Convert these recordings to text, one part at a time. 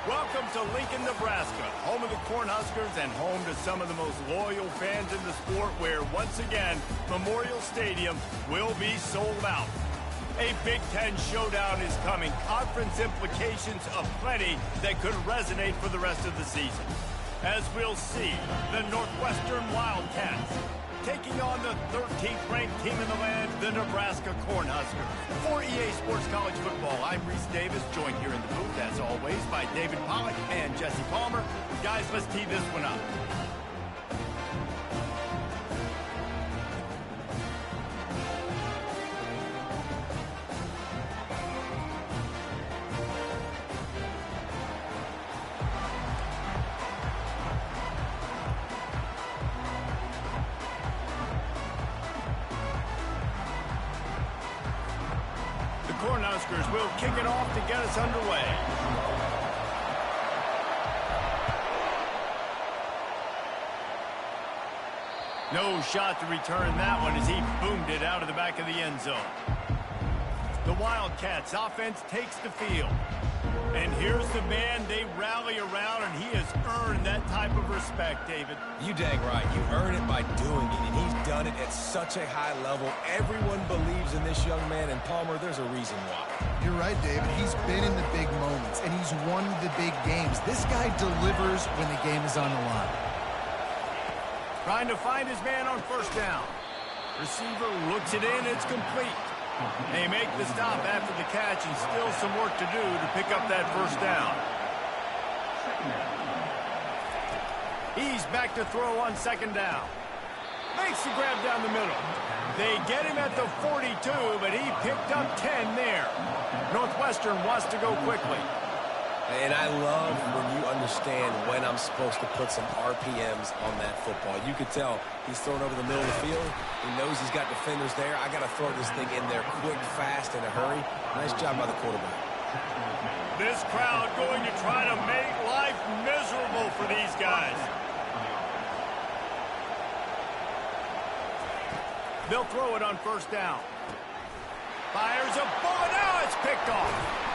Welcome to Lincoln, Nebraska, home of the Cornhuskers and home to some of the most loyal fans in the sport where, once again, Memorial Stadium will be sold out. A Big Ten showdown is coming. Conference implications aplenty that could resonate for the rest of the season. As we'll see, the Northwestern Wildcats taking on the 13th ranked team in the land, the Nebraska Cornhuskers. For EA Sports College Football, I'm Reese Davis, joined here in the booth, as always, by David Pollack and Jesse Palmer. Guys, let's tee this one up. Cornhuskers will kick it off to get us underway. No shot to return that one as he boomed it out of the back of the end zone. The Wildcats offense takes the field. And here's the man they rally around, and he has earned that type of respect, David. You dang right. You earn it by doing it, and he's done it at such a high level. Everyone believes in this young man, and Palmer, there's a reason why. You're right, David. He's been in the big moments, and he's won the big games. This guy delivers when the game is on the line. Trying to find his man on first down. Receiver looks it in. It's complete. They make the stop after the catch, and still some work to do to pick up that first down. He's back to throw on second down. Makes the grab down the middle. They get him at the 42, but he picked up 10 there. Northwestern wants to go quickly. And I love when you understand when I'm supposed to put some RPMs on that football. You could tell he's thrown over the middle of the field. He knows he's got defenders there. I got to throw this thing in there quick, fast, in a hurry. Nice job by the quarterback. This crowd going to try to make life miserable for these guys. They'll throw it on first down. Fires a bullet. Now it's picked off.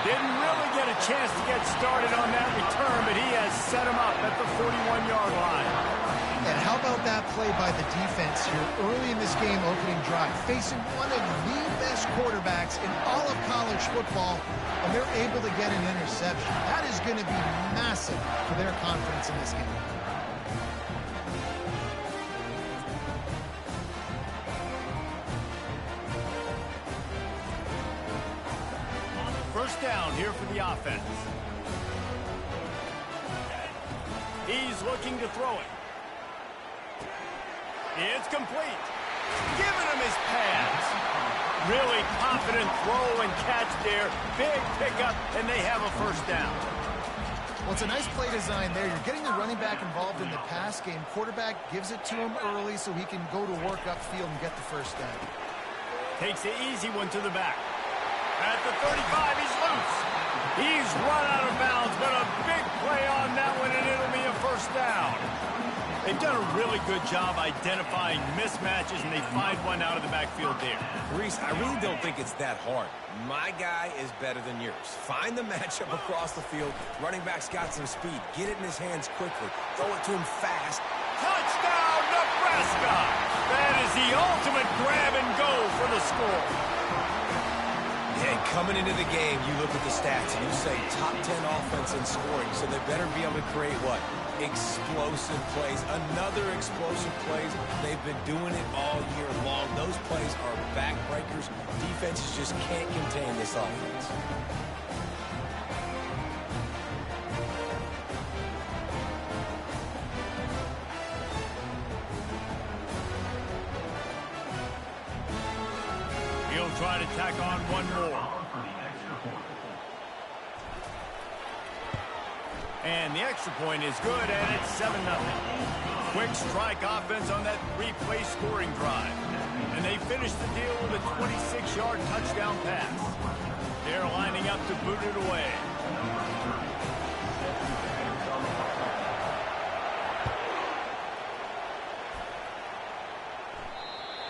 Didn't really get a chance to get started on that return, but he has set him up at the 41-yard line. And how about that play by the defense here early in this game opening drive, facing one of the best quarterbacks in all of college football, and they're able to get an interception. That is going to be massive for their confidence in this game. First down here for the offense. He's looking to throw it. It's complete. Giving him his pads. Really confident throw and catch there. Big pickup, and they have a first down. Well, it's a nice play design there. You're getting the running back involved in the pass game. Quarterback gives it to him early so he can go to work upfield and get the first down. Takes the easy one to the back. At the 35, he's loose. He's run out of bounds, but a big play on that one, and it'll be a first down. They've done a really good job identifying mismatches, and they find one out of the backfield there. Reese, I really don't think it's that hard. My guy is better than yours. Find the matchup across the field. Running back's got some speed. Get it in his hands quickly. Throw it to him fast. Touchdown, Nebraska! That is the ultimate grab and go for the score. And coming into the game, you look at the stats and you say top 10 offense in scoring, so they better be able to create what? Explosive plays. Another explosive plays. They've been doing it all year long. Those plays are backbreakers. Defenses just can't contain this offense. He'll try to tack on one more. And the extra point is good, and it's 7-0. Quick strike offense on that three-play scoring drive. And they finish the deal with a 26-yard touchdown pass. They're lining up to boot it away.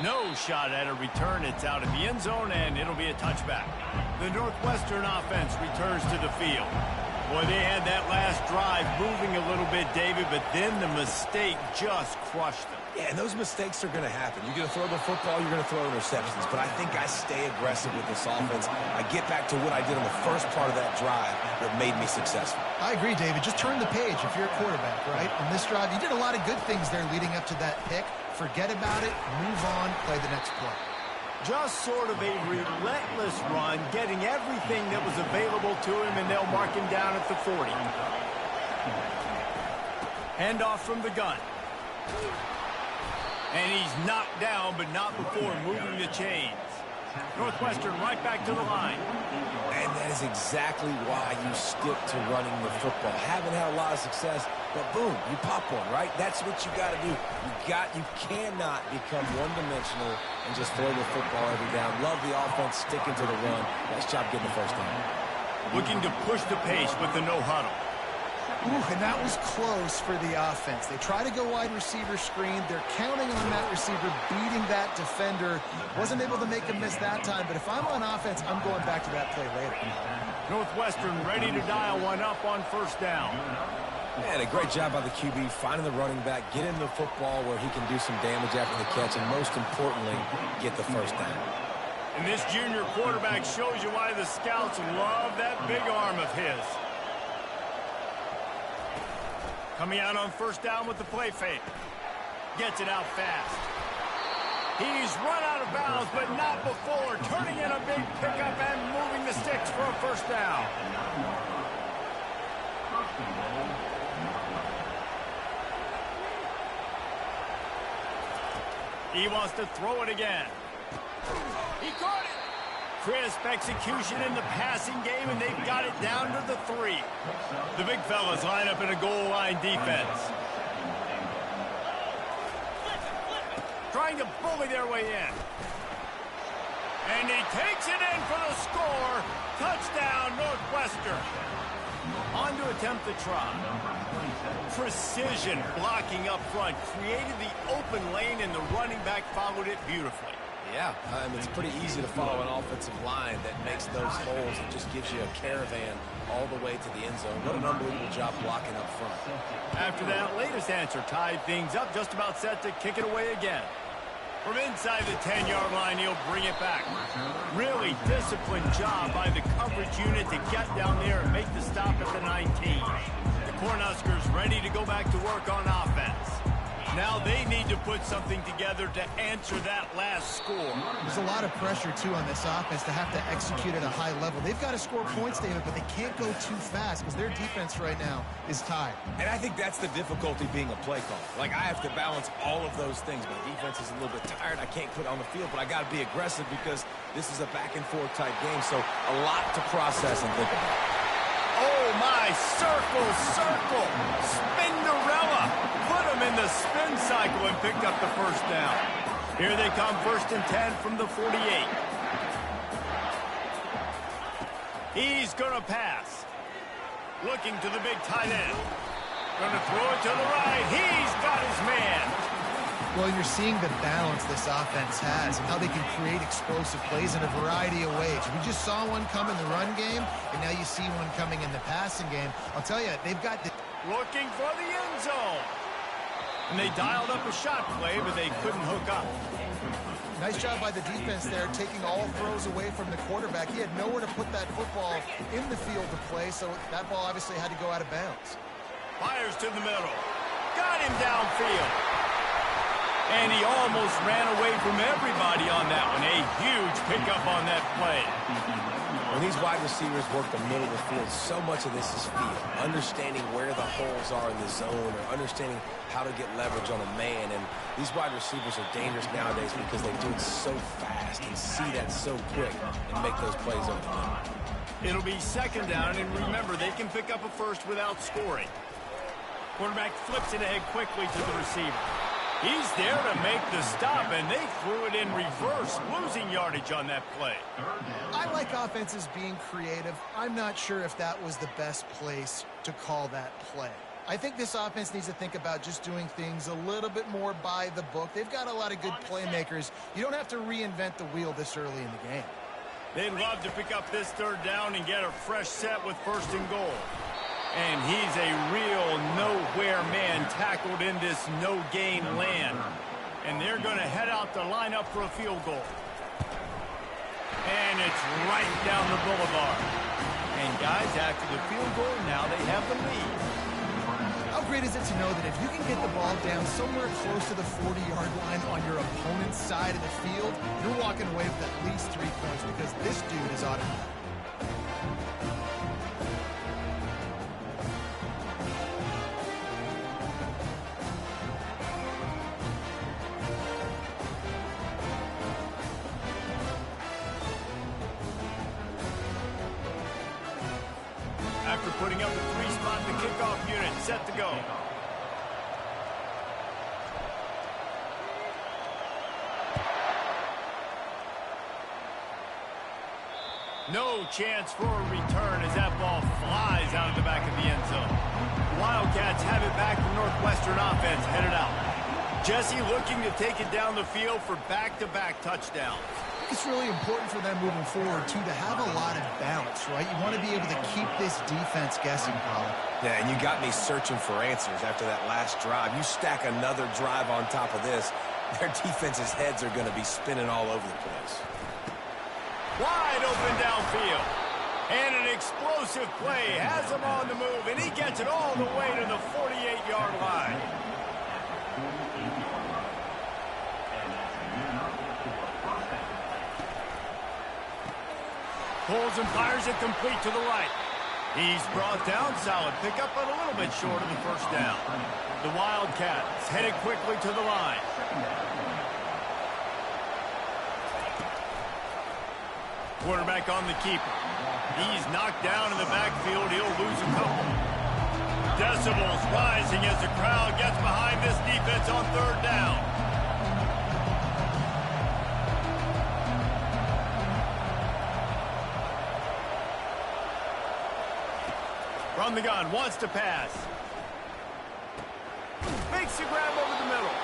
No shot at a return. It's out of the end zone, and it'll be a touchback. The Northwestern offense returns to the field. Well, they had that last drive moving a little bit, David, but then the mistake just crushed them. Yeah, and those mistakes are going to happen. You're going to throw the football, you're going to throw interceptions. But I think I stay aggressive with this offense. I get back to what I did on the first part of that drive that made me successful. I agree, David. Just turn the page if you're a quarterback, right? On this drive, you did a lot of good things there leading up to that pick. Forget about it, move on, play the next play. Just sort of a relentless run, getting everything that was available to him, and they'll mark him down at the 40. Handoff from the gun. And he's knocked down, but not before moving the chains. Northwestern right back to the line. And that is exactly why you stick to running the football. Haven't had a lot of success, but boom, you pop one, right? That's what you got to do. You cannot become one-dimensional and just throw the football every down. Love the offense, sticking to the run. Nice job getting the first down. Looking to push the pace with the no huddle. Ooh, and that was close for the offense. They try to go wide receiver screen. They're counting on that receiver beating that defender. Wasn't able to make him miss that time, but if I'm on offense, I'm going back to that play later. Northwestern ready to dial one up on first down. Man, a great job by the QB, finding the running back, getting the football where he can do some damage after the catch, and most importantly, get the first down. And this junior quarterback shows you why the scouts love that big arm of his. Coming out on first down with the play fake. Gets it out fast. He's run out of bounds, but not before. Turning in a big pickup and moving the sticks for a first down. He wants to throw it again. He caught it. Crisp execution in the passing game, and they've got it down to the 3. The big fellas line up in a goal line defense. Trying to bully their way in. And he takes it in for the score. Touchdown, Northwestern. On to attempt the try. Precision blocking up front. Created the open lane, and the running back followed it beautifully. Yeah, it's pretty easy to follow an offensive line that makes those holes and just gives you a caravan all the way to the end zone. What an unbelievable job blocking up front. After that latest answer tied things up, just about set to kick it away again. From inside the 10-yard line, he'll bring it back. Really disciplined job by the coverage unit to get down there and make the stop at the 19. The Cornhuskers ready to go back to work on offense. Now they need to put something together to answer that last score. There's a lot of pressure, too, on this offense to have to execute at a high level. They've got to score points, David, but they can't go too fast because their defense right now is tired. And I think that's the difficulty being a play caller. Like, I have to balance all of those things. My defense is a little bit tired. I can't put it on the field, but I got to be aggressive because this is a back-and-forth type game, so a lot to process and think about. Oh, my, circle, Spinderella. Put him in the spin cycle and picked up the first down. Here they come, 1st and 10 from the 48. He's going to pass. Looking to the big tight end. Going to throw it to the right. He's got his man. Well, you're seeing the balance this offense has and how they can create explosive plays in a variety of ways. We just saw one come in the run game, and now you see one coming in the passing game. I'll tell you, they've got the... Looking for the end zone. And they dialed up a shot play, but they couldn't hook up. Nice job by the defense there, taking all throws away from the quarterback. He had nowhere to put that football in the field to play, so that ball obviously had to go out of bounds. Fires to the middle. Got him downfield. And he almost ran away from everybody on that one. A huge pickup on that play. When these wide receivers work the middle of the field, so much of this is feel. Understanding where the holes are in the zone or understanding how to get leverage on a man. And these wide receivers are dangerous nowadays because they do it so fast and see that so quick and make those plays over the middle. It'll be 2nd down, and remember, they can pick up a first without scoring. Quarterback flips it ahead quickly to the receiver. He's there to make the stop, and they threw it in reverse, losing yardage on that play. I like offenses being creative. I'm not sure if that was the best place to call that play. I think this offense needs to think about just doing things a little bit more by the book. They've got a lot of good playmakers. You don't have to reinvent the wheel this early in the game. They'd love to pick up this 3rd down and get a fresh set with 1st and goal. And he's a real nowhere man tackled in this no-gain land. And they're going to head out to line up for a field goal. And it's right down the boulevard. And guys, after the field goal, now they have the lead. How great is it to know that if you can get the ball down somewhere close to the 40-yard line on your opponent's side of the field, you're walking away with at least 3 points because this dude is automatic. After putting up a 3-spot, the kickoff unit set to go. No chance for a return as that ball flies out of the back of the end zone. Wildcats have it back from Northwestern offense headed out. Jesse looking to take it down the field for back-to-back touchdowns. It's really important for them moving forward, too, to have a lot of balance, right? You want to be able to keep this defense guessing, Colin. Yeah, and you got me searching for answers after that last drive. You stack another drive on top of this, their defense's heads are going to be spinning all over the place. Wide open downfield. And an explosive play has him on the move, and he gets it all the way to the 48-yard line. Pulls and fires it complete to the right. He's brought down, solid pickup, but a little bit short of the first down. The Wildcats headed quickly to the line. Quarterback on the keeper. He's knocked down in the backfield. He'll lose a couple. Decibels rising as the crowd gets behind this defense on third down. From the gun, wants to pass. Makes a grab over the middle.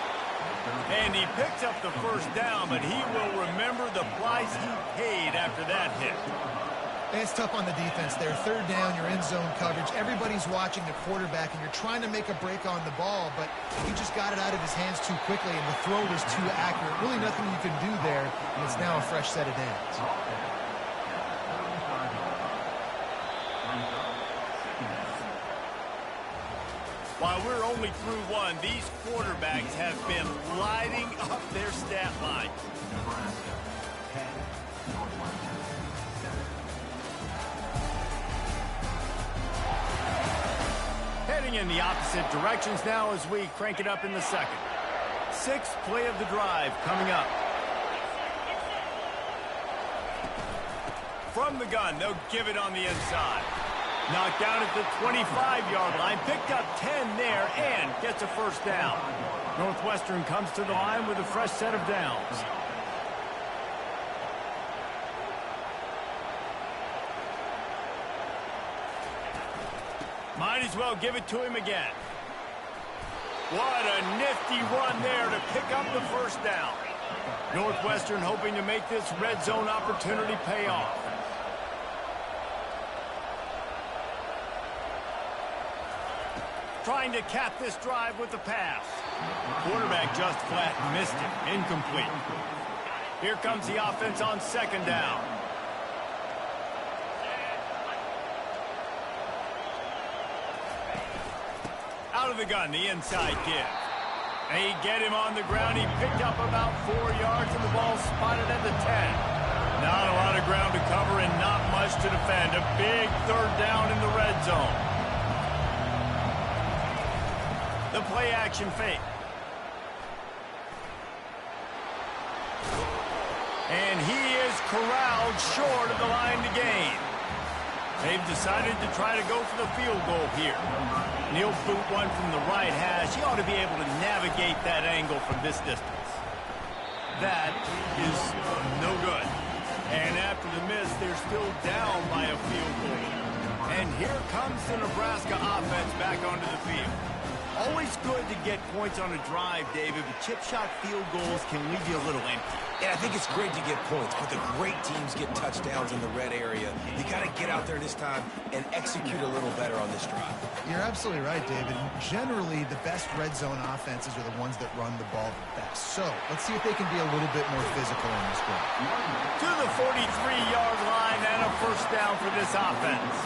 And he picks up the first down, but he will remember the price he paid after that hit. And it's tough on the defense there. Third down, you're in zone coverage. Everybody's watching the quarterback, and you're trying to make a break on the ball, but he just got it out of his hands too quickly, and the throw was too accurate. Really nothing you can do there, and it's now a fresh set of downs. While we're only through one, these quarterbacks have been lighting up their stat line. Heading in the opposite directions now as we crank it up in the second. Sixth play of the drive coming up. From the gun, they'll give it on the inside. Knocked down at the 25-yard line, picked up 10 there, and gets a first down. Northwestern comes to the line with a fresh set of downs. Might as well give it to him again. What a nifty run there to pick up the first down. Northwestern hoping to make this red zone opportunity pay off. Trying to cap this drive with the pass. Quarterback just flat missed it. Incomplete. Here comes the offense on second down. Out of the gun, the inside give. They get him on the ground. He picked up about 4 yards, and the ball spotted at the 10. Not a lot of ground to cover and not much to defend. A big third down in the red zone. The play-action fake. And he is corralled short of the line to gain. They've decided to try to go for the field goal here. He'll boot one from the right hash. He ought to be able to navigate that angle from this distance. That is no good. And after the miss, they're still down by a field goal. And here comes the Nebraska offense back onto the field. Always good to get points on a drive, David, but chip shot field goals can leave you a little empty. And I think it's great to get points, but the great teams get touchdowns in the red area. You got to get out there this time and execute a little better on this drive. You're absolutely right, David. Generally, the best red zone offenses are the ones that run the ball the best. So let's see if they can be a little bit more physical in this one. To the 43-yard line and a first down for this offense.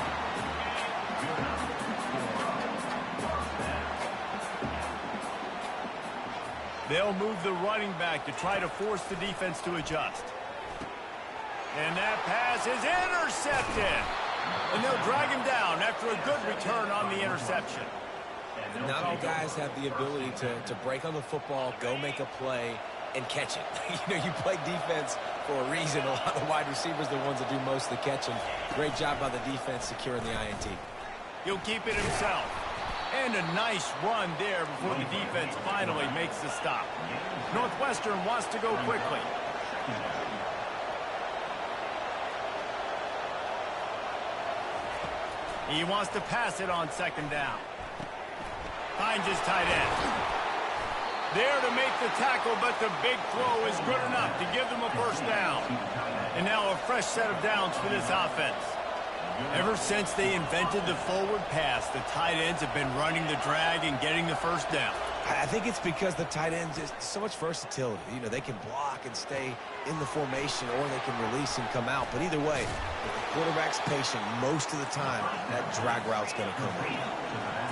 They'll move the running back to try to force the defense to adjust. And that pass is intercepted. And they'll drag him down after a good return on the interception. Not all guys have the ability to break on the football, go make a play, and catch it. You play defense for a reason. A lot of the wide receivers are the ones that do most of the catching. Great job by the defense securing the INT. He'll keep it himself. And a nice run there before the defense finally makes the stop. Northwestern wants to go quickly. He wants to pass it on second down. Finds his tight end. There to make the tackle, but the big throw is good enough to give them a first down. And now a fresh set of downs for this offense. Ever since they invented the forward pass, the tight ends have been running the drag and getting the first down. I think it's because the tight ends is so much versatility. They can block and stay in the formation, or they can release and come out. But either way, if the quarterback's patient most of the time, that drag route's going to come in.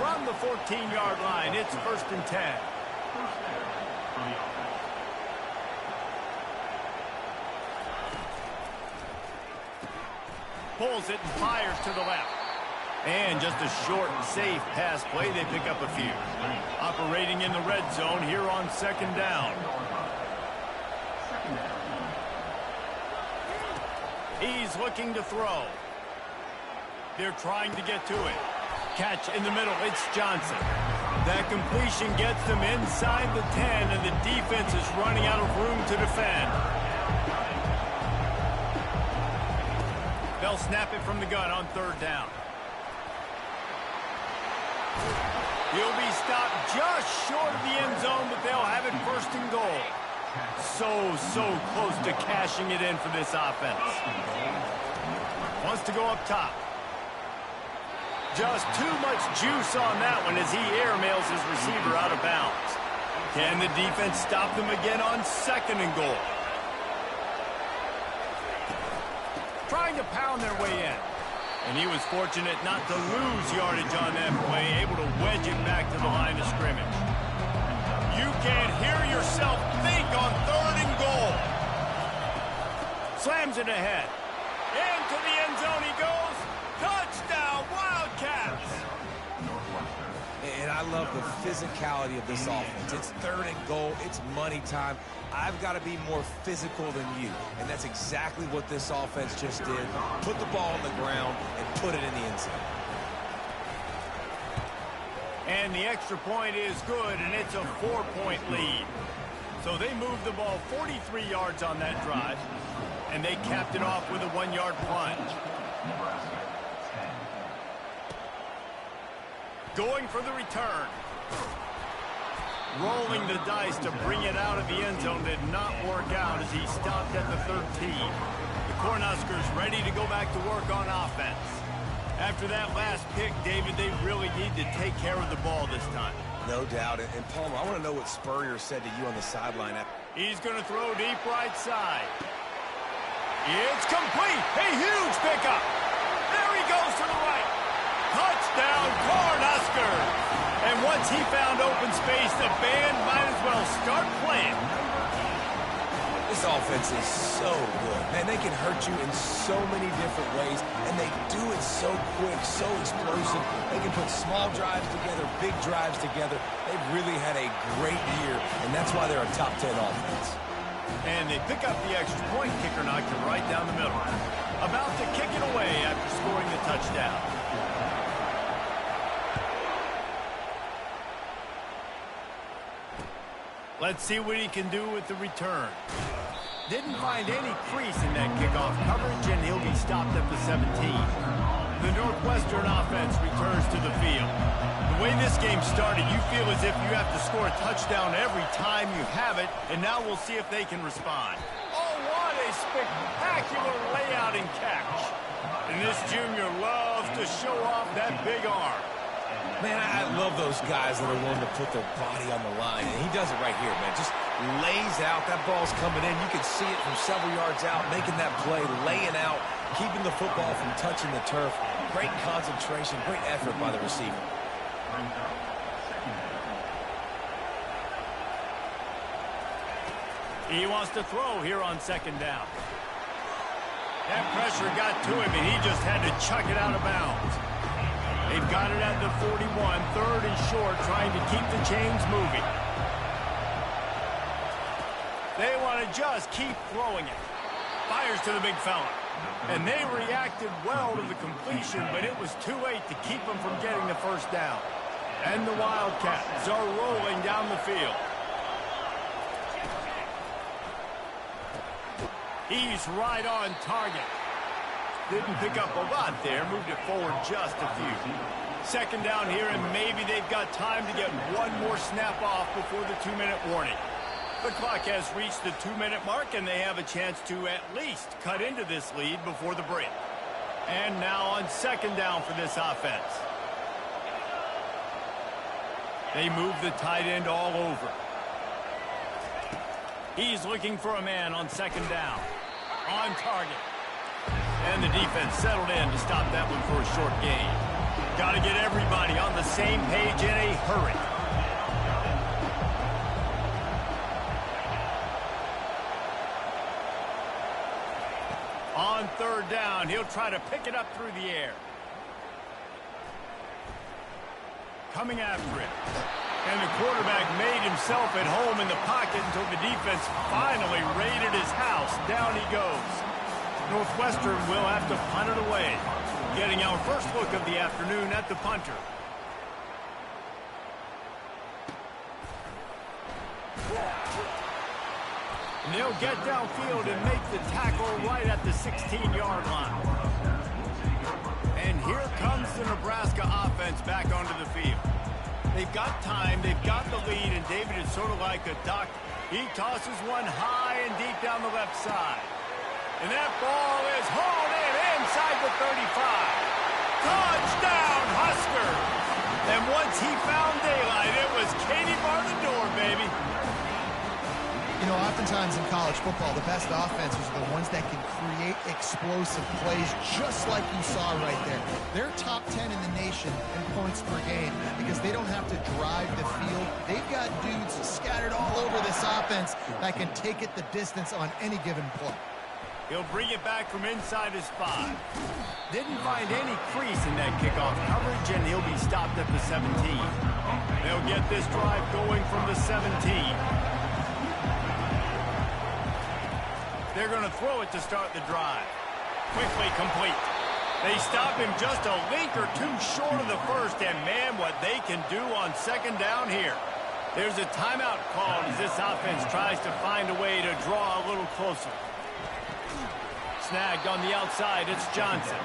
From the 14-yard line, it's 1st and 10. Pulls it and fires to the left. And just a short, safe pass play. They pick up a few. Operating in the red zone here on second down. He's looking to throw. They're trying to get to it. Catch in the middle. It's Johnson. That completion gets them inside the 10, and the defense is running out of room to defend. They'll snap it from the gun on third down. He'll be stopped just short of the end zone, but they'll have it 1st and goal. So close to cashing it in for this offense. Wants to go up top. Just too much juice on that one as he airmails his receiver out of bounds. Can the defense stop them again on 2nd and goal? Trying to pound their way in. And he was fortunate not to lose yardage on that play, able to wedge it back to the line of scrimmage. You can't hear yourself think on 3rd and goal. Slams it ahead. Into the end zone he goes. Touchdown, Wildcats! And I love the physicality of this offense. It's 3rd and goal. It's money time. I've got to be more physical than you. And that's exactly what this offense just did. Put the ball on the ground and put it in the end zone. And the extra point is good, and it's a 4-point lead. So they moved the ball 43 yards on that drive, and they capped it off with a 1-yard plunge. Going for the return. Rolling the dice to bring it out of the end zone did not work out as he stopped at the 13. The Cornhuskers ready to go back to work on offense. After that last pick, David, they really need to take care of the ball this time. No doubt. And Palmer, I want to know what Spurrier said to you on the sideline. He's going to throw deep right side. It's complete. A huge pickup. There he goes to the right. Touchdown, Cornhuskers. And once he found open space, the band might as well start playing. This offense is so good. Man, they can hurt you in so many different ways, and they do it so quick, so explosive. They can put small drives together, big drives together. They've really had a great year, and that's why they're a top 10 offense. And they pick up the extra point. Kicker knocked it right down the middle. About to kick it away after scoring the touchdown. Let's see what he can do with the return. Didn't find any crease in that kickoff coverage, and he'll be stopped at the 17. The Northwestern offense returns to the field. The way this game started, you feel as if you have to score a touchdown every time you have it, and now we'll see if they can respond. Oh, what a spectacular layout and catch. And this junior loves to show off that big arm. Man, I love those guys that are willing to put their body on the line, and he does it right here, man. Just lays out. That ball's coming in. You can see it from several yards out, making that play, laying out, keeping the football from touching the turf. Great concentration, great effort by the receiver. He wants to throw here on second down. That pressure got to him, and he just had to chuck it out of bounds. They've got it at the 41, third and short, trying to keep the chains moving. They want to just keep throwing it. Fires to the big fella. And they reacted well to the completion, but it was too late to keep them from getting the first down. And the Wildcats are rolling down the field. He's right on target. Didn't pick up a lot there, moved it forward just a few. Second down here, and maybe they've got time to get one more snap off before the 2-minute warning. The clock has reached the 2-minute mark, and they have a chance to at least cut into this lead before the break. And now on second down for this offense. They move the tight end all over. He's looking for a man on second down. On target. And the defense settled in to stop that one for a short gain. Got to get everybody on the same page in a hurry. On third down, he'll try to pick it up through the air. Coming after it. And the quarterback made himself at home in the pocket until the defense finally raided his house. Down he goes. Northwestern will have to punt it away. Getting our first look of the afternoon at the punter. And they'll get downfield and make the tackle right at the 16-yard line. And here comes the Nebraska offense back onto the field. They've got time, they've got the lead, and David is sort of like a duck. He tosses one high and deep down the left side. And that ball is hauled in inside the 35. Touchdown, Husker! And once he found daylight, it was Katie bar the door, baby. You know, oftentimes in college football, the best offenses are the ones that can create explosive plays, just like you saw right there. They're top 10 in the nation in points per game because they don't have to drive the field. They've got dudes scattered all over this offense that can take it the distance on any given play. He'll bring it back from inside his 5. Didn't find any crease in that kickoff coverage, and he'll be stopped at the 17. They'll get this drive going from the 17. They're going to throw it to start the drive. Quickly complete. They stop him just a link or two short of the first, and man, what they can do on second down here. There's a timeout called as this offense tries to find a way to draw a little closer. Snagged on the outside, it's Johnson.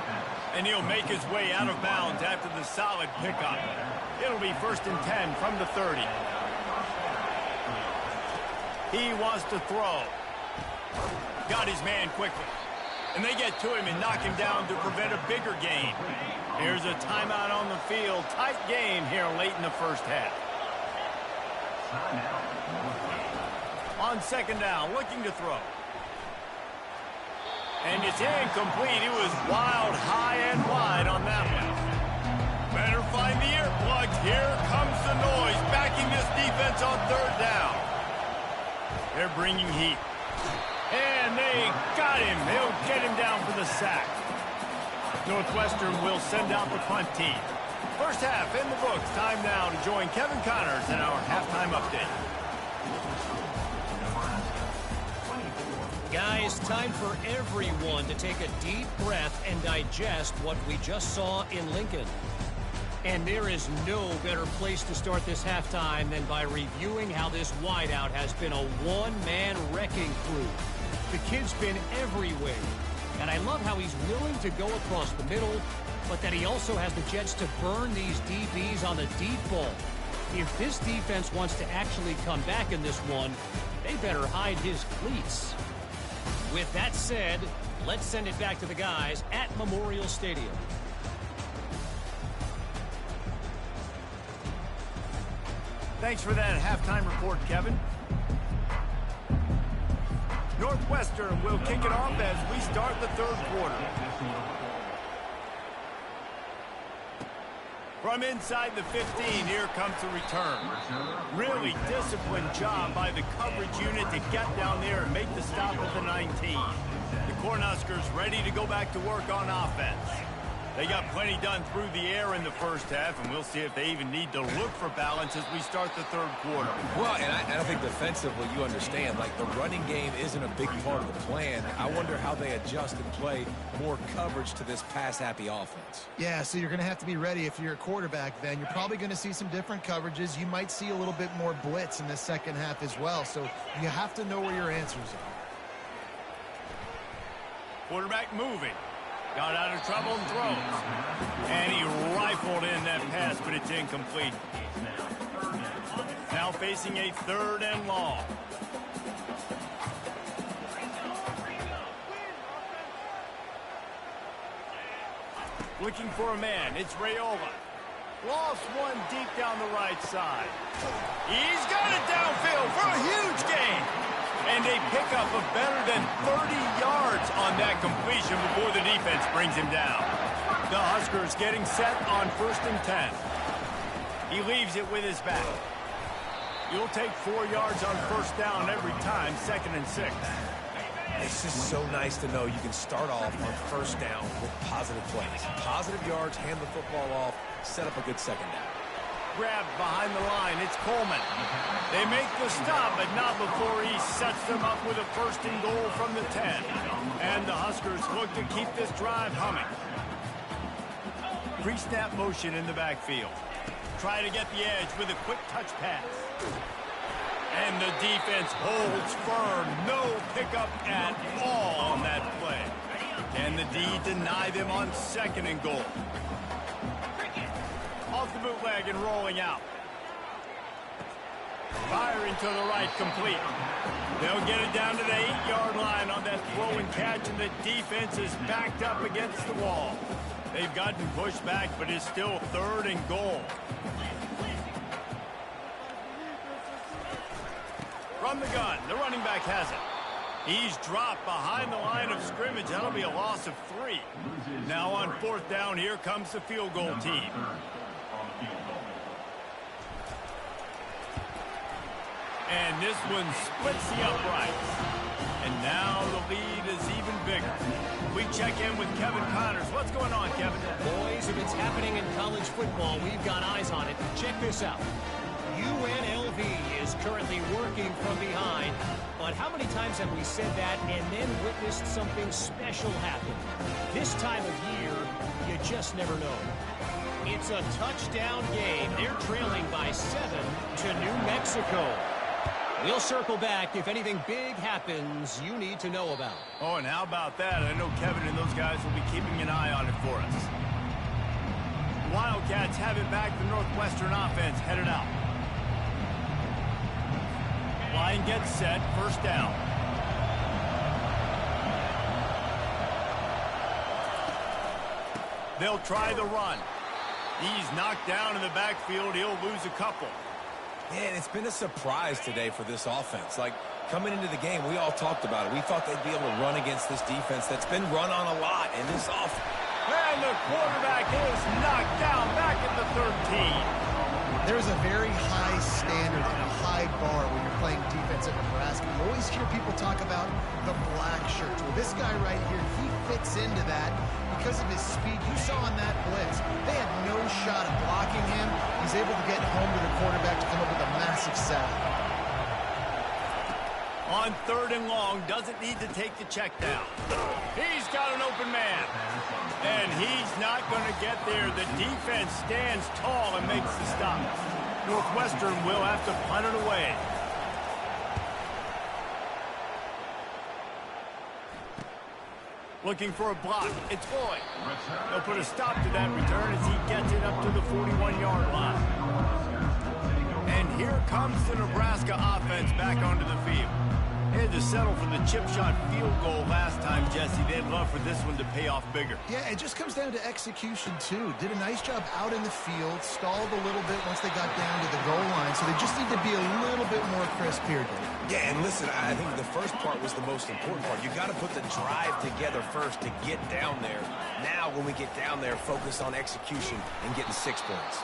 And he'll make his way out of bounds after the solid pickup. It'll be 1st and 10 from the 30. He wants to throw. Got his man quickly. And they get to him and knock him down to prevent a bigger gain. Here's a timeout on the field. Tight game here late in the first half. On second down, looking to throw. And it's incomplete. He was wild, high, and wide on that one. Better find the earplugs. Here comes the noise, backing this defense on third down. They're bringing heat. And they got him. They'll get him down for the sack. Northwestern will send out the punt team. First half in the books. Time now to join Kevin Connors in our halftime update. Guys, time for everyone to take a deep breath and digest what we just saw in Lincoln. And there is no better place to start this halftime than by reviewing how this wideout has been a one-man wrecking crew. The kid's been everywhere, and I love how he's willing to go across the middle, but that he also has the jets to burn these DBs on the deep ball. If this defense wants to actually come back in this one, they better hide his cleats. With that said, let's send it back to the guys at Memorial Stadium. Thanks for that halftime report, Kevin. Northwestern will kick it off as we start the third quarter. From inside the 15, here comes the return. Really disciplined job by the coverage unit to get down there and make the stop at the 19. The Cornhuskers ready to go back to work on offense. They got plenty done through the air in the first half, and we'll see if they even need to look for balance as we start the third quarter. Well, and I think defensively, you understand, like the running game isn't a big part of the plan. I wonder how they adjust and play more coverage to this pass-happy offense. Yeah, so you're going to have to be ready if you're a quarterback then. You're probably going to see some different coverages. You might see a little bit more blitz in the second half as well, so you have to know where your answers are. Quarterback moving. Got out of trouble and throws. And he rifled in that pass, but it's incomplete. Now facing a third and long. Looking for a man. It's Rayola. Lost one deep down the right side. He's got it downfield for a huge gain. And a pickup of better than 30 yards on that completion before the defense brings him down. The Huskers getting set on 1st and 10. He leaves it with his back. You'll take 4 yards on first down every time, 2nd and 6. It's just so nice to know you can start off on first down with positive plays. Positive yards, hand the football off, set up a good second down. Grabbed behind the line. It's Coleman. They make the stop, but not before he sets them up with a 1st and goal from the 10. And the Huskers look to keep this drive humming. Pre-snap motion in the backfield. Try to get the edge with a quick touch pass. And the defense holds firm. No pickup at all on that play. Can the D deny them on 2nd and goal? Off the bootleg and rolling out. Firing to the right, complete. They'll get it down to the 8-yard line on that throw and catch, and the defense is backed up against the wall. They've gotten pushed back, but it's still 3rd and goal. From the gun, the running back has it. He's dropped behind the line of scrimmage. That'll be a loss of 3. Now on 4th down, here comes the field goal team. And this one splits the uprights. And now the lead is even bigger. We check in with Kevin Connors. What's going on, Kevin? Boys, if it's happening in college football, we've got eyes on it. Check this out. UNLV is currently working from behind. But how many times have we said that and then witnessed something special happen? This time of year, you just never know. It's a touchdown game. They're trailing by 7 to New Mexico. We'll circle back if anything big happens you need to know about. Oh, and how about that? I know Kevin and those guys will be keeping an eye on it for us. Wildcats have it back. The Northwestern offense headed out. Line gets set. 1st down. They'll try the run. He's knocked down in the backfield. He'll lose a couple. Man, it's been a surprise today for this offense. Like, coming into the game, we all talked about it. We thought they'd be able to run against this defense that's been run on a lot in this offense. And the quarterback is knocked down back at the 13. There's a very high standard and a high bar when you're playing defense at Nebraska. You always hear people talk about the black shirts. Well, this guy right here, he fits into that because of his speed. You saw on that blitz, they had no shot at blocking him. He's able to get home to the quarterback to come up with a massive sack. On 3rd and long, doesn't need to take the check down. He's got an open man. And he's not going to get there. The defense stands tall and makes the stop. Northwestern will have to punt it away. Looking for a block. It's Floyd. They'll put a stop to that return as he gets it up to the 41-yard line. And here comes the Nebraska offense back onto the field. They had to settle for the chip shot field goal last time, Jesse. They'd love for this one to pay off bigger. Yeah, it just comes down to execution, too. Did a nice job out in the field, stalled a little bit once they got down to the goal line, so they just need to be a little bit more crisp here, Dave. Yeah, and listen, I think the first part was the most important part. You got to put the drive together first to get down there. Now, when we get down there, focus on execution and getting 6 points.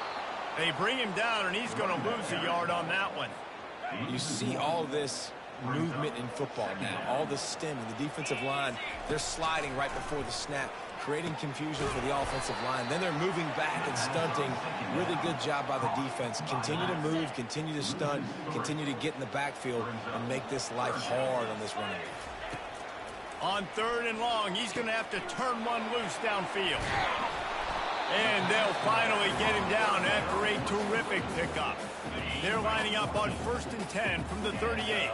They bring him down, and he's going to lose a yard on that one. You see all this movement in football now, all the stemming, the defensive line, they're sliding right before the snap, creating confusion for the offensive line. Then they're moving back and stunting. Really good job by the defense. Continue to move, continue to stunt, continue to get in the backfield and make this life hard on this running back. On 3rd and long, he's going to have to turn one loose downfield. And they'll finally get him down after a terrific pickup. They're lining up on 1st and 10 from the 38.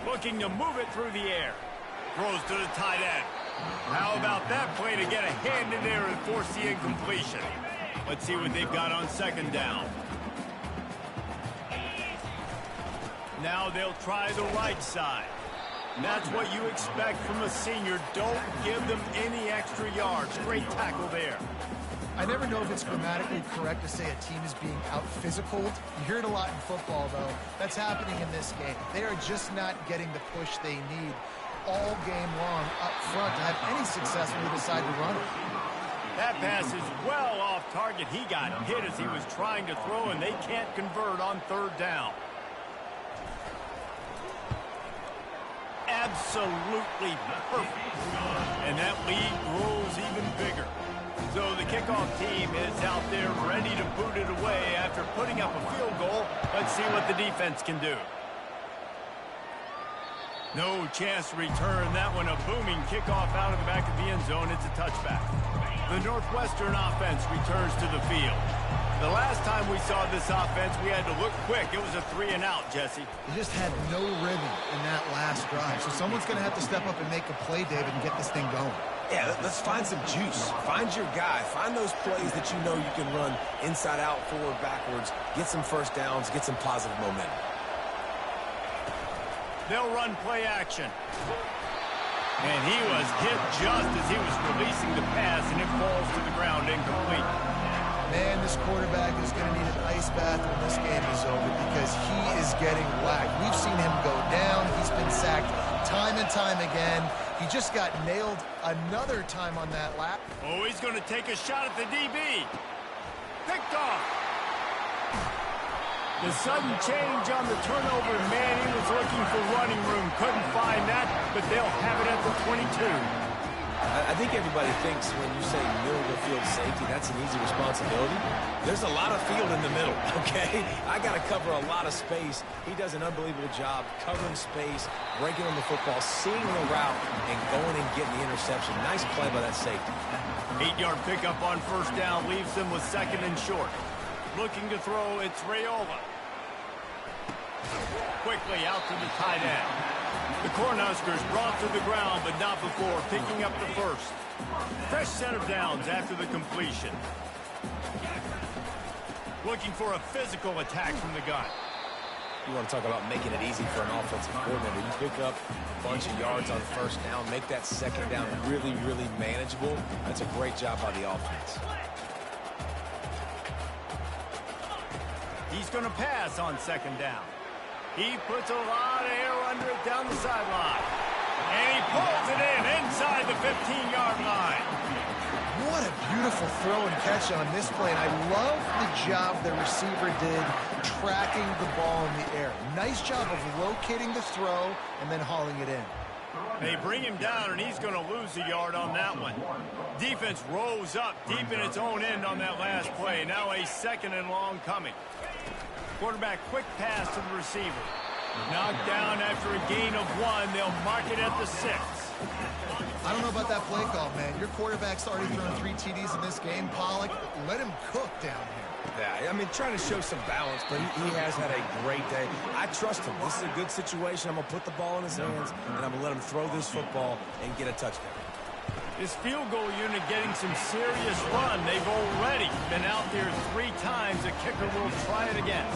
Looking to move it through the air. Throws to the tight end. How about that play to get a hand in there and force the incompletion? Let's see what they've got on 2nd down. Now they'll try the right side. That's what you expect from a senior. Don't give them any extra yards. Great tackle there. I never know if it's grammatically correct to say a team is being out-physicaled. You hear it a lot in football, though. That's happening in this game. They are just not getting the push they need all game long up front to have any success when they decide to run it. That pass is well off target. He got hit as he was trying to throw, and they can't convert on 3rd down. Absolutely perfect. And that lead grows even bigger. So the kickoff team is out there ready to boot it away after putting up a field goal. Let's see what the defense can do. No chance to return that one. A booming kickoff out of the back of the end zone. It's a touchback. The Northwestern offense returns to the field. The last time we saw this offense, we had to look quick. It was a 3-and-out, Jesse. They just had no rhythm in that last drive. So someone's going to have to step up and make a play, David, and get this thing going. Yeah, let's find some juice. Find your guy. Find those plays that you know you can run inside out, forward, backwards. Get some first downs. Get some positive momentum. They'll run play action. And he was hit just as he was releasing the pass, and it falls to the ground incomplete. Man, this quarterback is going to need an ice bath when this game is over because he is getting whacked. We've seen him go down. He's been sacked time and time again. He just got nailed another time on that lap. Oh, he's going to take a shot at the DB. Picked off. The sudden change on the turnover, man, he was looking for running room. Couldn't find that, but they'll have it at the 22. I think everybody thinks when you say middle of the field safety, that's an easy responsibility. There's a lot of field in the middle, okay? I got to cover a lot of space. He does an unbelievable job covering space, breaking on the football, seeing the route, and going and getting the interception. Nice play by that safety. 8-yard pickup on 1st down leaves them with 2nd and short. Looking to throw, it's Rayola. Quickly out to the tight end. The Cornhuskers brought to the ground, but not before picking up the first. Fresh set of downs after the completion. Looking for a physical attack from the gun. You want to talk about making it easy for an offensive coordinator. You pick up a bunch of yards on 1st down, make that 2nd down really, really manageable. That's a great job by the offense. He's going to pass on 2nd down. He puts a lot of air under it down the sideline. And he pulls it in inside the 15-yard line. What a beautiful throw and catch on this play. And I love the job the receiver did tracking the ball in the air. Nice job of locating the throw and then hauling it in. They bring him down, and he's going to lose a yard on that one. Defense rose up deep in its own end on that last play. Now a 2nd and long coming. Quarterback quick pass to the receiver. Knocked down after a gain of 1. They'll mark it at the 6. I don't know about that play call, man. Your quarterback's already thrown 3 TDs in this game, Pollock. Let him cook down here. Yeah, I mean, trying to show some balance, but he has had a great day. I trust him. This is a good situation. I'm going to put the ball in his hands, and I'm going to let him throw this football and get a touchdown. This field goal unit getting some serious run. They've already been out there 3 times. The kicker will try it again.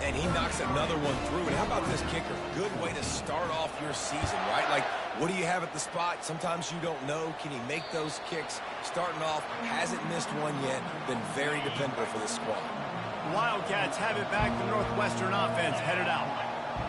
And he knocks another one through. And how about this kicker? Good way to start off your season, right? Like, what do you have at the spot? Sometimes you don't know. Can he make those kicks? Starting off, hasn't missed one yet. Been very dependable for this squad. Wildcats have it back. The Northwestern offense headed out.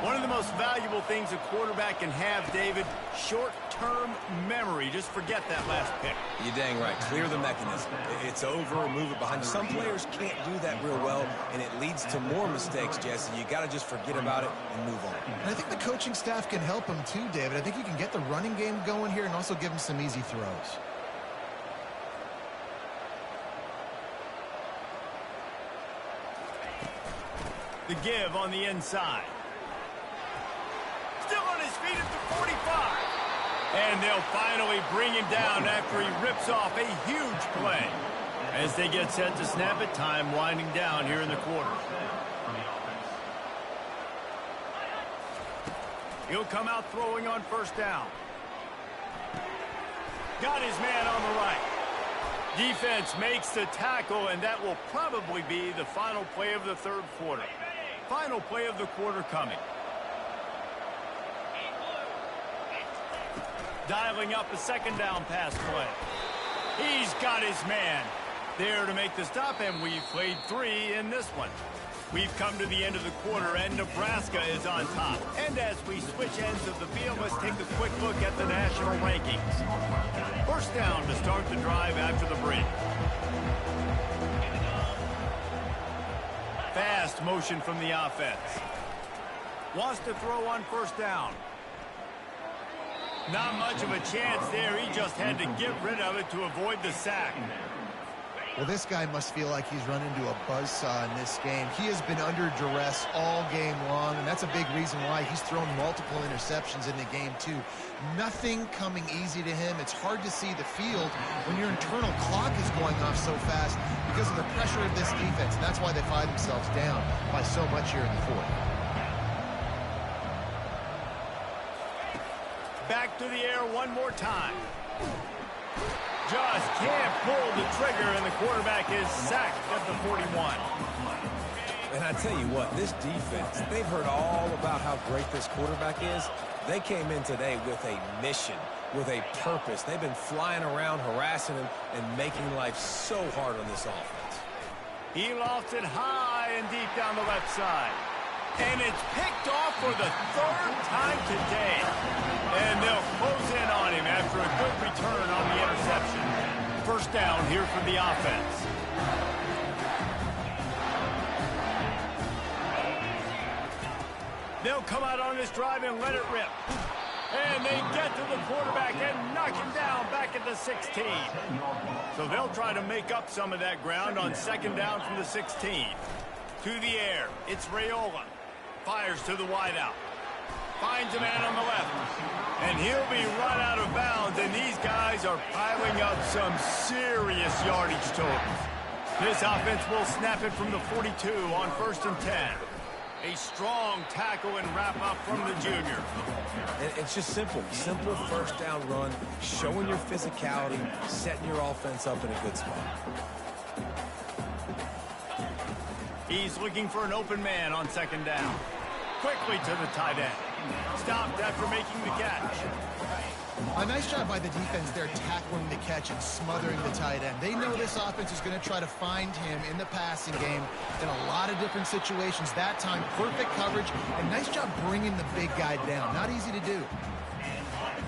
One of the most valuable things a quarterback can have, David, short-term memory. Just forget that last pick. You're dang right. Clear the mechanism. It's over, move it behind. Some players can't do that real well, and it leads to more mistakes, Jesse. You got to just forget about it and move on. And I think the coaching staff can help him too, David. I think you can get the running game going here and also give him some easy throws. The give on the inside. Still on his feet at the 45. And they'll finally bring him down after he rips off a huge play. As they get set to snap it, time winding down here in the quarter. He'll come out throwing on first down. Got his man on the right. Defense makes the tackle, and that will probably be the final play of the third quarter. Final play of the quarter coming. Dialing up a second down pass play. He's got his man there to make the stop, and we've played 3 in this one. We've come to the end of the quarter, and Nebraska is on top. And as we switch ends of the field, let's take a quick look at the national rankings. First down to start the drive after the break. Fast motion from the offense. Wants to throw on first down. Not much of a chance there. He just had to get rid of it to avoid the sack. Well, this guy must feel like he's run into a buzzsaw in this game. He has been under duress all game long, and that's a big reason why he's thrown multiple interceptions in the game, too. Nothing coming easy to him. It's hard to see the field when your internal clock is going off so fast because of the pressure of this defense, and that's why they find themselves down by so much here in the fourth. Back to the air one more time. Just can't pull the trigger, and the quarterback is sacked at the 41. And I tell you what, this defense, they've heard all about how great this quarterback is. They came in today with a mission, with a purpose. They've been flying around, harassing him, and making life so hard on this offense. He lofts it high and deep down the left side. And it's picked off for the 3rd time today. And they'll close in on him after a good return on the interception. First down here for the offense. They'll come out on this drive and let it rip. And they get to the quarterback and knock him down back at the 16. So they'll try to make up some of that ground on second down from the 16. To the air, it's Raiola. Fires to the wideout. Finds a man on the left. And he'll be run out of bounds, and these guys are piling up some serious yardage totals. This offense will snap it from the 42 on 1st and 10. A strong tackle and wrap-up from the junior. It's just simple. Simple first down run, showing your physicality, setting your offense up in a good spot. He's looking for an open man on second down. Quickly to the tight end. Stopped after making the catch. A nice job by the defense there, tackling the catch and smothering the tight end. They know this offense is going to try to find him in the passing game in a lot of different situations. That time, perfect coverage, and nice job bringing the big guy down. Not easy to do.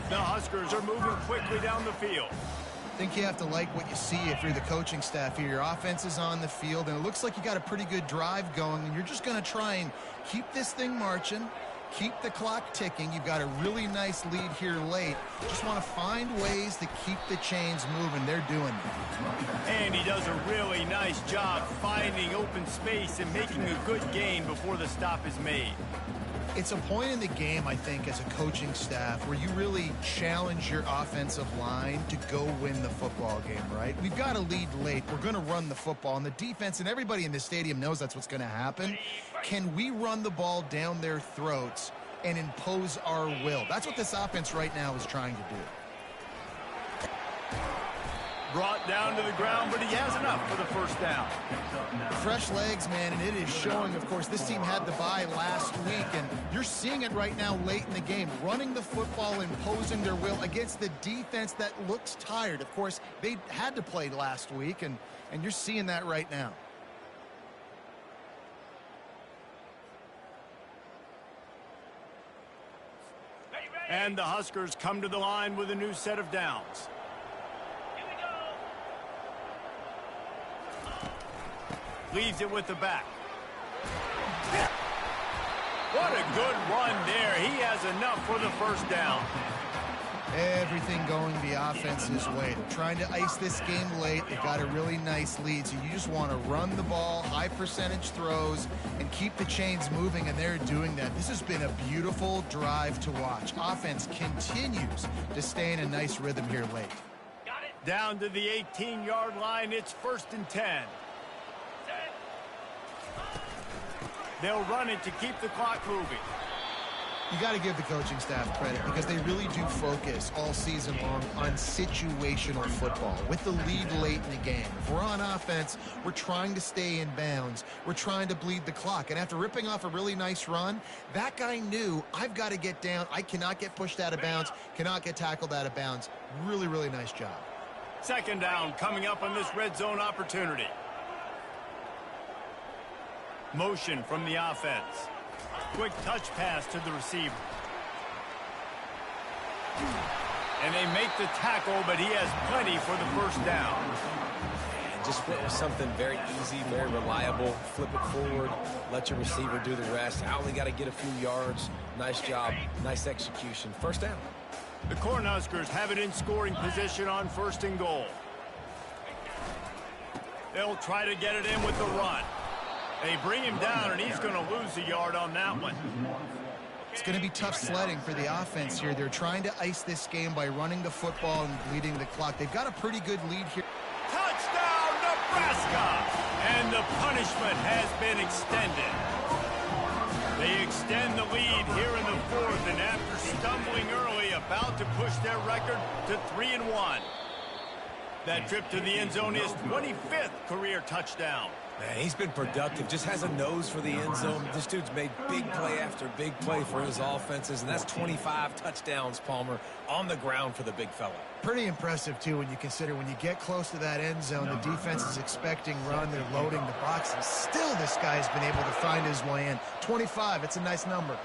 The Huskers are moving quickly down the field. I think you have to like what you see if you're the coaching staff here. Your offense is on the field, and it looks like you got a pretty good drive going, and you're just going to try and keep this thing marching, keep the clock ticking. You've got a really nice lead here late, Just want to find ways to keep the chains moving. They're doing that. And he does a really nice job finding open space and making a good gain before the stop is made. It's a point in the game, I think, as a coaching staff where you really challenge your offensive line to go win the football game, right? We've got to lead late. We're going to run the football, and the defense and everybody in the stadium knows that's what's going to happen. Can we run the ball down their throats and impose our will? That's what this offense right now is trying to do. Brought down to the ground, but he has enough for the first down. Fresh legs, man, and it is showing. Of course, this team had the bye last week, and you're seeing it right now late in the game. Running the football, imposing their will against the defense that looks tired. Of course, they had to play last week, and you're seeing that right now. And the Huskers come to the line with a new set of downs. Leaves it with the back. What a good run there. He has enough for the first down. Everything going the offense's way. They're trying to ice this game late. They got a really nice lead, so you just want to run the ball, high percentage throws, and keep the chains moving, and they're doing that. This has been a beautiful drive to watch. Offense continues to stay in a nice rhythm here late. Down to the 18-yard line. It's 1st and 10. They'll run it to keep the clock moving. You got to give the coaching staff credit because they really do focus all season long on situational football with the lead late in the game. If we're on offense, we're trying to stay in bounds. We're trying to bleed the clock. And after ripping off a really nice run, that guy knew, I've got to get down. I cannot get pushed out of bounds, cannot get tackled out of bounds. Really, really nice job. 2nd down coming up on this red zone opportunity. Motion from the offense. Quick touch pass to the receiver. And they make the tackle, but he has plenty for the first down. And just flip with something very easy, very reliable. Flip it forward, let your receiver do the rest. I only got to get a few yards. Nice job, nice execution. First down. The Cornhuskers have it in scoring position on 1st and goal. They'll try to get it in with the run. They bring him down, and he's going to lose a yard on that one. It's going to be tough sledding for the offense here. They're trying to ice this game by running the football and bleeding the clock. They've got a pretty good lead here. Touchdown, Nebraska! And the punishment has been extended. They extend the lead here in the 4th, and after stumbling early, about to push their record to 3-1. That trip to the end zone is 25th career touchdown. Man, he's been productive, just has a nose for the end zone. This dude's made big play after big play for his offenses, and that's 25 touchdowns, Palmer, on the ground for the big fella. Pretty impressive, too, when you consider when you get close to that end zone, the defense is expecting run, they're loading the box, and still this guy's been able to find his way in. 25, it's a nice number.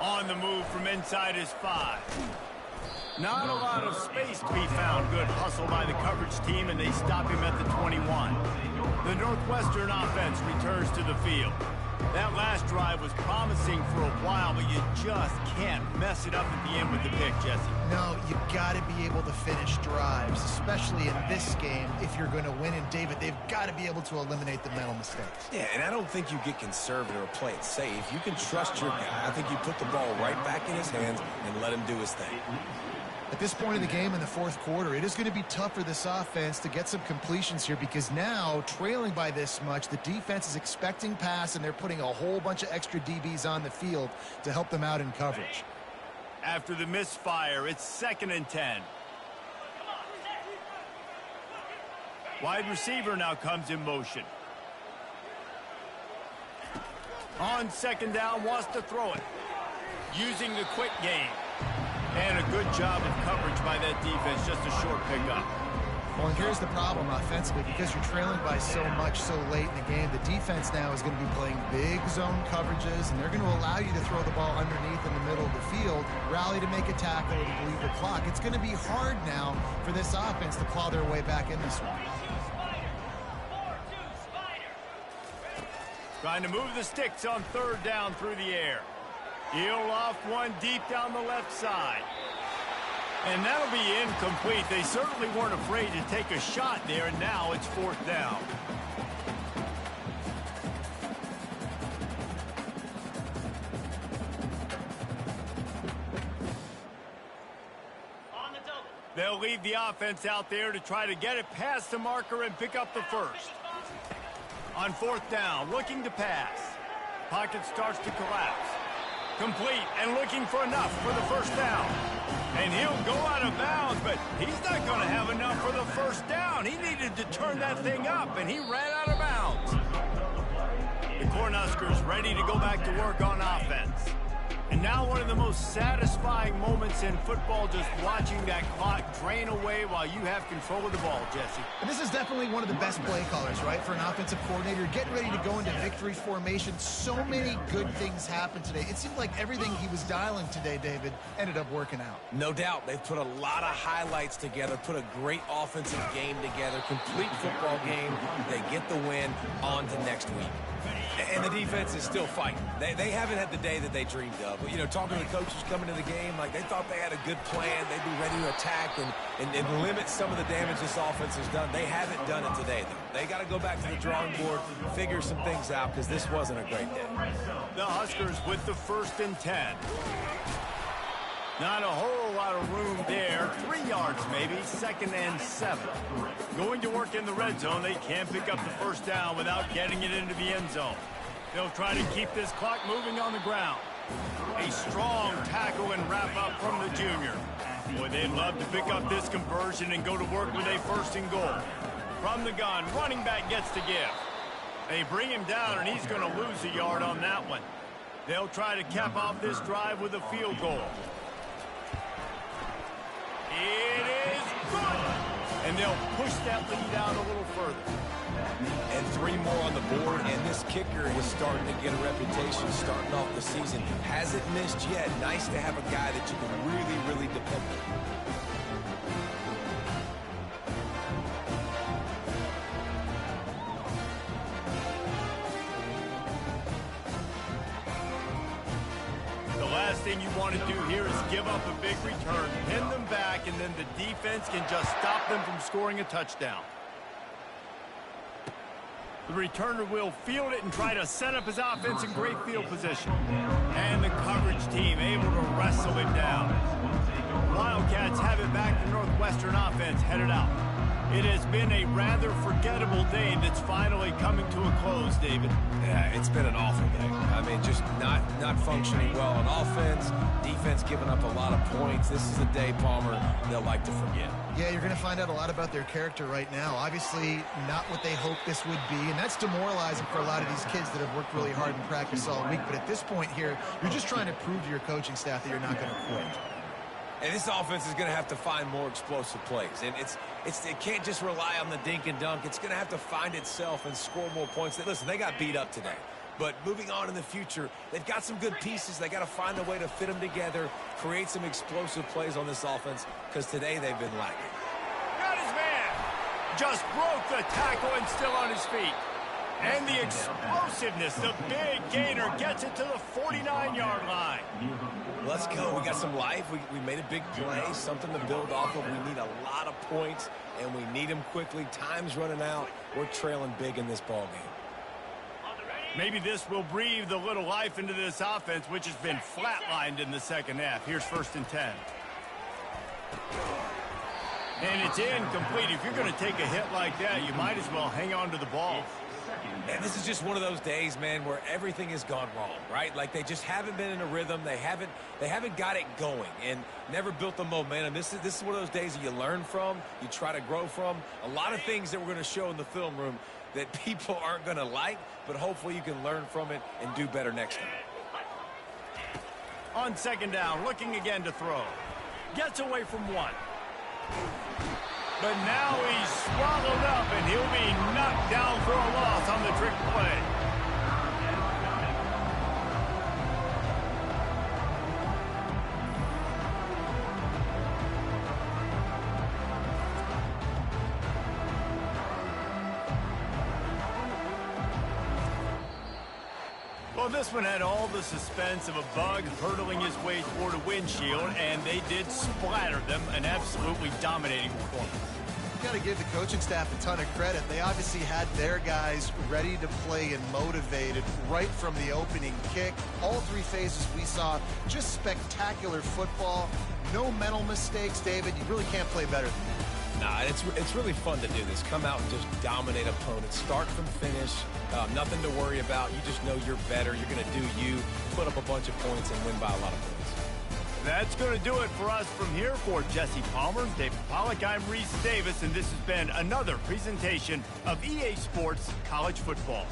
On the move from inside his 5. Not a lot of space to be found. Good hustle by the coverage team, and they stop him at the 21. The Northwestern offense returns to the field. That last drive was promising for a while, but you just can't mess it up at the end with the pick, Jesse. No, you got to be able to finish drives, especially in this game. If you're going to win, and David, they've got to be able to eliminate the mental mistakes. Yeah, and I don't think you get conservative or play it safe. You can trust your guy. I think you put the ball right back in his hands and let him do his thing. At this point in the game in the 4th quarter, it is going to be tough for this offense to get some completions here because now, trailing by this much, the defense is expecting pass, and they're putting a whole bunch of extra DBs on the field to help them out in coverage. After the misfire, it's 2nd and 10. Wide receiver now comes in motion. On 2nd down, wants to throw it. Using the quick game. And a good job of coverage by that defense, just a short pickup. Well, and here's the problem offensively. Because you're trailing by so much so late in the game, the defense now is going to be playing big zone coverages, and they're going to allow you to throw the ball underneath in the middle of the field, rally to make a tackle, and bleed the clock. It's going to be hard now for this offense to claw their way back in this one. Trying to move the sticks on 3rd down through the air. He'll off one deep down the left side. And that'll be incomplete. They certainly weren't afraid to take a shot there, and now it's 4th down. They'll leave the offense out there to try to get it past the marker and pick up the first. On 4th down, looking to pass. Pocket starts to collapse. Complete and looking for enough for the first down. And he'll go out of bounds, but he's not going to have enough for the first down. He needed to turn that thing up, and he ran out of bounds. The Cornhuskers ready to go back to work on offense. And now one of the most satisfying moments in football, just watching that clock drain away while you have control of the ball, Jesse. And this is definitely one of the best play callers, right, for an offensive coordinator. Getting ready to go into victory formation. So many good things happened today. It seemed like everything he was dialing today, David, ended up working out. No doubt. They've put a lot of highlights together, put a great offensive game together, complete football game. They get the win on to next week. And the defense is still fighting. They haven't had the day that they dreamed of. But, you know, talking to the coaches coming to the game, like they thought they had a good plan. They'd be ready to attack and limit some of the damage this offense has done. They haven't done it today, though. They got to go back to the drawing board, figure some things out, because this wasn't a great day. The Huskers with the 1st and 10. Not a whole lot of room there. 3 yards maybe. 2nd and 7. Going to work in the red zone. They can't pick up the first down without getting it into the end zone. They'll try to keep this clock moving on the ground. A strong tackle and wrap up from the junior. Boy, they'd love to pick up this conversion and go to work with a 1st and goal. From the gun, running back gets to give. They bring him down, and he's going to lose a yard on that one. They'll try to cap off this drive with a field goal. It is good! And they'll push that lead out a little further. And 3 more on the board, and this kicker is starting to get a reputation starting off the season. Hasn't missed yet. Nice to have a guy that you can really, really depend on. Thing you want to do here is give up a big return, pin them back, and then the defense can just stop them from scoring a touchdown. The returner will field it and try to set up his offense in great field position. And the coverage team able to wrestle him down. Wildcats have it back. The Northwestern offense headed out. It has been a rather forgettable day that's finally coming to a close, David. Yeah, it's been an awful day. I mean, just not functioning well on offense, defense giving up a lot of points. This is a day, Palmer, they'll like to forget. Yeah, you're going to find out a lot about their character right now. Obviously, not what they hoped this would be, and that's demoralizing for a lot of these kids that have worked really hard in practice all week. But at this point here, you're just trying to prove to your coaching staff that you're not going to quit. And this offense is going to have to find more explosive plays. And it can't just rely on the dink and dunk. It's going to have to find itself and score more points. Listen, they got beat up today. But moving on in the future, they've got some good pieces. They got to find a way to fit them together, create some explosive plays on this offense, because today they've been lacking. Got his man. Just broke the tackle and still on his feet. And the explosiveness, the big gainer gets it to the 49-yard line. Let's go. We got some life. We made a big play, something to build off of. We need a lot of points, and we need them quickly. Time's running out. We're trailing big in this ball game. Maybe this will breathe a little life into this offense, which has been flatlined in the second half. Here's 1st and 10. And it's incomplete. If you're going to take a hit like that, you might as well hang on to the ball. And this is just one of those days, man, where everything has gone wrong, right? Like they just haven't been in a rhythm. They haven't got it going and never built the momentum. This is one of those days that you learn from, you try to grow from. A lot of things that we're going to show in the film room that people aren't going to like, but hopefully you can learn from it and do better next time. On 2nd down, looking again to throw. Gets away from one. But now he's swallowed up, and he'll be knocked down for a loss on the trick play. Well, this one had all the suspense of a bug hurtling his way toward a windshield, and they did splatter them, an absolutely dominating performance. Got to give the coaching staff a ton of credit. They obviously had their guys ready to play and motivated right from the opening kick. All three phases we saw, just spectacular football. No mental mistakes, David. You really can't play better than that. Nah, it's really fun to do this. Come out and just dominate opponents. Start from finish. Nothing to worry about. You just know you're better. You're going to do you, put up a bunch of points, and win by a lot of points. That's going to do it for us from here. For Jesse Palmer, David Pollack, I'm Reese Davis, and this has been another presentation of EA Sports College Football.